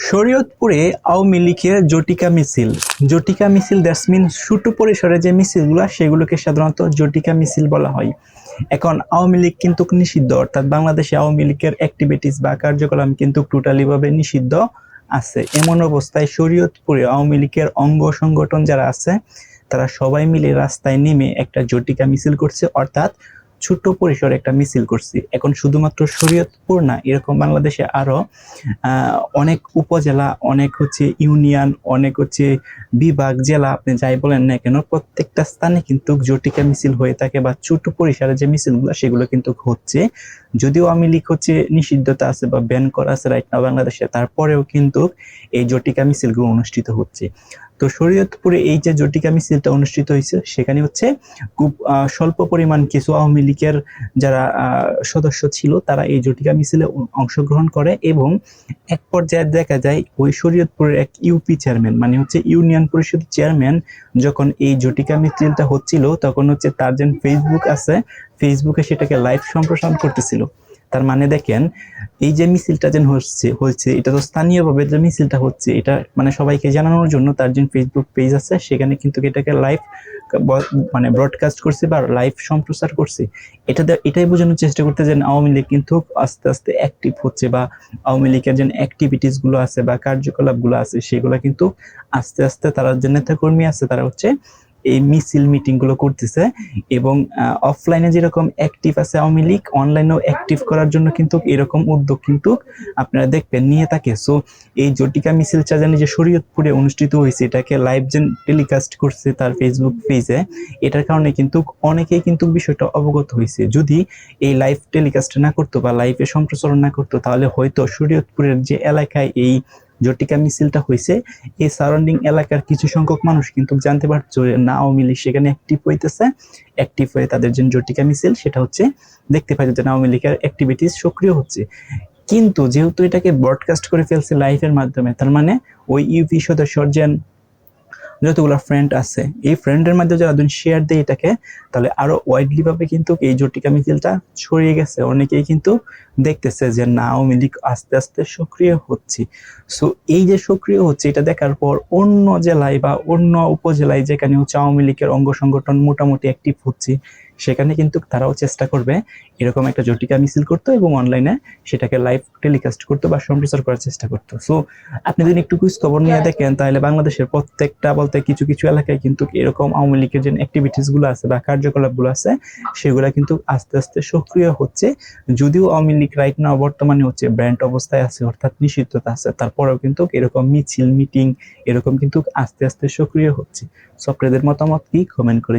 শরীয়তপুরে আওয়ামী লীগের জটিকা মিছিল that's mean ছোট পরিসরে যে মিছিলগুলো সেগুলোকে সাধারণত জটিকা মিছিল বলা হয়। এখন আওয়ামী লীগ কিন্তু নিষিদ্ধ, অর্থাৎ বাংলাদেশে আওয়ামী লীগের অ্যাক্টিভিটিস বা কার্যকলাপ কিন্তু টোটালি ভাবে নিষিদ্ধ আছে। এমন অবস্থায় শরীয়তপুরে আওয়ামী লীগের অঙ্গ সংগঠন যারা আছে তারা সবাই মিলে রাস্তায় নেমে একটা জটিকা মিছিল করছে, অর্থাৎ ছোট পরিসরে একটা মিছিল করছি। এখন শুধুমাত্র শরীয়তপুর না, এরকম বাংলাদেশে আরো অনেক উপজেলা, অনেক ইউনিয়ন, অনেক বিভাগ, জেলা, আপনি যাই বলেন না কেন, প্রত্যেকটা স্থানে কিন্তু জটিকা মিছিল হয়ে থাকে বা ছোট পরিসরে যে মিছিলগুলো সেগুলো কিন্তু হচ্ছে। যদিও আওয়ামী লীগ নিষিদ্ধতা আছে বা ব্যান করা আছে রাইট নাও বাংলাদেশে, তারপরেও কিন্তু এই জটিকা মিছিলগুলো অনুষ্ঠিত হচ্ছে। তো শরীয়তপুরে এই যে জটিকা মিছিলটা অনুষ্ঠিত হয়েছে সেখানে খুব স্বল্প পরিমাণ কিছু আওয়ামী লীগের যারা সদস্য ছিল তারা এই জটিকা মিছিলে অংশগ্রহণ করে, এবং এক পর্যায়ে দেখা যায় ওই শরীয়তপুরের এক ইউপি চেয়ারম্যান, মানে ইউনিয়ন পরিষদ চেয়ারম্যান, যখন এই জটিকা মিছিলটা হচ্ছিল তখন তার যে ফেসবুক আছে, ফেসবুকে সেটাকে লাইভ সম্প্রসারণ করতেছিল। তার মানে দেখেন, এই যে মিছিলটা যেন হচ্ছে এটা তো স্থানীয়ভাবে যে মিছিলটা হচ্ছে এটা মানে সবাইকে জানানোর জন্য তার যে ফেসবুক পেজ আছে সেখানে কিন্তু এটাকে লাইভ মানে ব্রডকাস্ট করছে বা লাইভ সম্প্রচার করছে। এটাই বোঝানোর চেষ্টা করতে যে আওয়ামী লীগ কিন্তু আস্তে আস্তে অ্যাক্টিভ হচ্ছে, বা আওয়ামী লীগের যে অ্যাক্টিভিটিস গুলো আছে বা কার্যকলাপ গুলো আছে সেগুলো কিন্তু আস্তে আস্তে তারা যে নেতাকর্মী আছে তারা এই মিছিল মিটিং গুলো করতেছে। এবং অফলাইনে যেরকম অ্যাক্টিভ আছে আওয়ামী লীগ, অনলাইনেও অ্যাক্টিভ করার জন্য কিন্তু এরকম উদ্যোগ কিন্তু আপনারা দেখবেন নিয়ে থাকে। সো এই জটিকা মিছিলটা যে শরীয়তপুরে অনুষ্ঠিত হয়েছে এটাকে লাইভ যে টেলিকাস্ট করছে তার ফেসবুক পেজে, এটার কারণে কিন্তু অনেকেই কিন্তু বিষয়টা অবগত হয়েছে। যদি এই লাইভ টেলিকাস্ট না করতো বা লাইভে সম্প্রচারণ না করতো তাহলে হয়তো শরীয়তপুরের যে এলাকায় এই জটিকা মিছিলটা হয়েছে এই সারাউন্ডিং এলাকার কিছু সংখ্যক মানুষ কিন্তু জানতে পারছো না আওয়ামী লীগ সেখানে অ্যাক্টিভ হইতেছে, অ্যাক্টিভ হয়ে তাদের যে জটিকা মিছিল সেটা দেখতে পাই যে আওয়ামী লীগের অ্যাক্টিভিটিস সক্রিয় হচ্ছে। কিন্তু যেহেতু এটাকে ব্রডকাস্ট করে ফেলছে লাইভের মাধ্যমে, তার মানে ওই ইউপি সদস্যর যে যতগুলো ফ্রেন্ড আছে এই ফ্রেন্ডের মধ্যে যারা শেয়ার দেয় এটাকে, তাহলে আরো ওয়াইডলি ভাবে কিন্তু এই জটিকা মিছিলটা ছড়িয়ে গেছে। অনেকেই কিন্তু দেখতেছে যে না আওয়ামী লীগ আস্তে আস্তে সক্রিয় হচ্ছে। সো এই যে সক্রিয় হচ্ছে এটা দেখার পর অন্য জেলায় বা অন্য উপজেলায় যেখানে আওয়ামী লীগের অঙ্গ সংগঠন মোটামুটি অ্যাক্টিভ হচ্ছে সেখানে কিন্তু তারাও চেষ্টা করবে এরকম একটা জটিকা মিছিল করতো এবং অনলাইনে সেটাকে লাইভ টেলিকাস্ট করতো বা সম্প্রচার করার চেষ্টা করতো। সো আপনি যদি একটু খোঁজ খবর নিয়ে দেখেন তাহলে বাংলাদেশের প্রত্যেকটা বলতে কিছু কিছু এলাকায় কিন্তু এরকম আওয়ামী লীগের যে অ্যাক্টিভিটিস গুলো আছে বা কার্যকলাপ গুলো আছে সেগুলা কিন্তু আস্তে আস্তে সক্রিয় হচ্ছে। যদিও আওয়ামী লীগ রাইট নাও বর্তমানে ব্র্যান্ড অবস্থায় আছে, অর্থাৎ নিষিদ্ধতা আছে, তারপরেও কিন্তু এরকম মিছিল মিটিং এরকম কিন্তু আস্তে আস্তে সক্রিয় হচ্ছে। সো আপনাদের মতামত কি, কমেন্ট করে